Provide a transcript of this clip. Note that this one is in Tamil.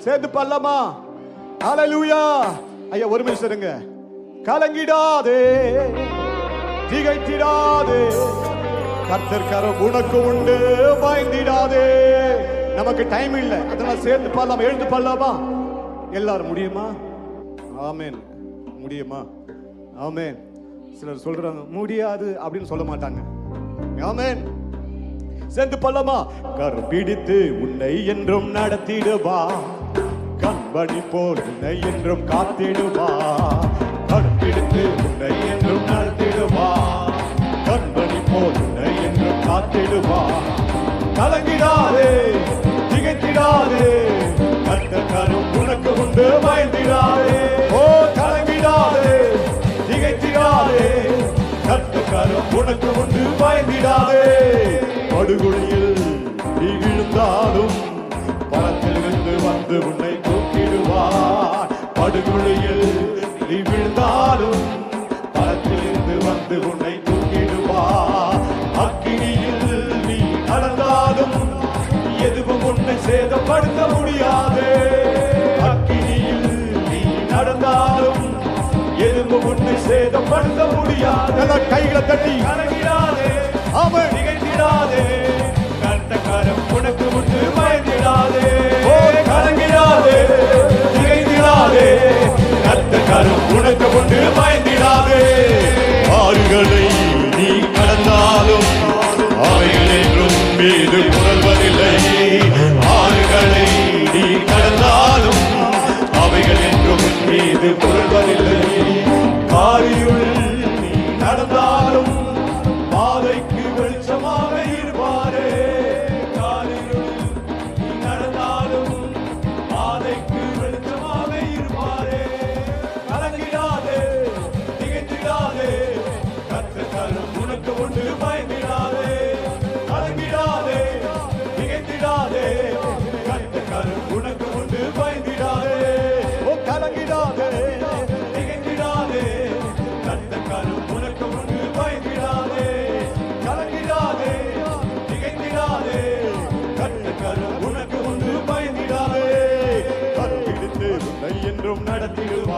சேர்ந்து பாடலாமா? ஹல்லேலூயா. ஐயா ஒரு நிமிஷம் இருங்க. கலங்கிடாதே, திகைத்திடாதே, கர்த்தர் கரம் உனக்கு உண்டு, பயந்திடாதே. நமக்கு டைம் இல்லை, அதனால சேர்ந்து பாடலாமா? எழுந்து பாடலாமா? எல்லாரும் முடியுமா? ஆமென். முடியுமா? ஆமென். சிலர் சொல்றாங்க முடியாது அப்படின்னு சொல்ல மாட்டாங்க. ஆமென். சேர்ந்து பாடலாமா? கரம் பிடித்து உன்னை என்றும் நடத்திடுவா, கண்பணி போல் உன்னை என்றும் காத்திடுவா. கரம் பிடித்து உன்னை என்றும் நடத்திடுவா, கண்பணி போல் உன்னை என்றும் காத்திடுவா. கலங்கிடாதே, திகைத்திடாதே, கர்த்தர் கரம் உனக்கு உண்டு, பயந்திடாதே. ஓ கலங்கிடாதே, திகைத்திடாதே, கர்த்தர் கரம் உனக்கு உண்டு, பயந்திடாதே. படுகொலியில் நீ விழுந்தாலும் பரத்திலிருந்து வந்து உன்னை தூக்கிடுவார். படுகொலியில் நீ விழுந்தாலும் பரத்திலிருந்து வந்து உன்னை தூக்கிடுவார். அக்கினியில் நீ நடந்தாலும் எதுவும் உன்னை சேதப்படுத்த முடியாது. அக்கினியில் நீ நடந்தாலும் எதுவும் உன்னை சேதப்படுத்த முடியாது. கைகளை தட்டி கலங்கிடாதே, ஆமென், திகைத்திடாதே, கர்த்தர் கரம் உனக்கு உண்டு, பயந்திடாதே. ஓ கலங்கிடாதே, திகைத்திடாதே, கர்த்தர் கரம் உனக்கு உண்டு, பயந்திடாதே. ஆறுகளை நீ கடந்தாலும் அவைகள் என்றும் மீது புரள்வதில்லை. ஆறுகளை நீ கடந்தாலும் அவைகள் என்றும் மீது புரள்வதில்லை. காரியுள் நீ நடந்தாலும் பாதைக்கு வெளிச்சமாக இருப்பாரே. காரியுள் நீ நடந்தாலும் பாதைக்கு வெளிச்சமாக இருப்பாரே. கலங்கிடாதே, திகைத்திடாதே, கர்த்தர் கரம் உனக்கு உண்டு, பயந்திடாதே. கலங்கிடாதே, திகைத்திடாதே, கர்த்தர் கரம் உனக்கு உண்டு, பயந்திடாதே. ஓ கலங்கிடாதே, திகைத்திடாதே, கர்த்தர் கரம் உனக்கு உண்டு, பயந்திடாதே. கலங்கிடாதே, திகைத்திடாதே, கர்த்தர் கரம் உனக்கு உண்டு, பயந்திடாதே. கரம் பிடித்து உன்னை என்றும் நடத்திடுவார்.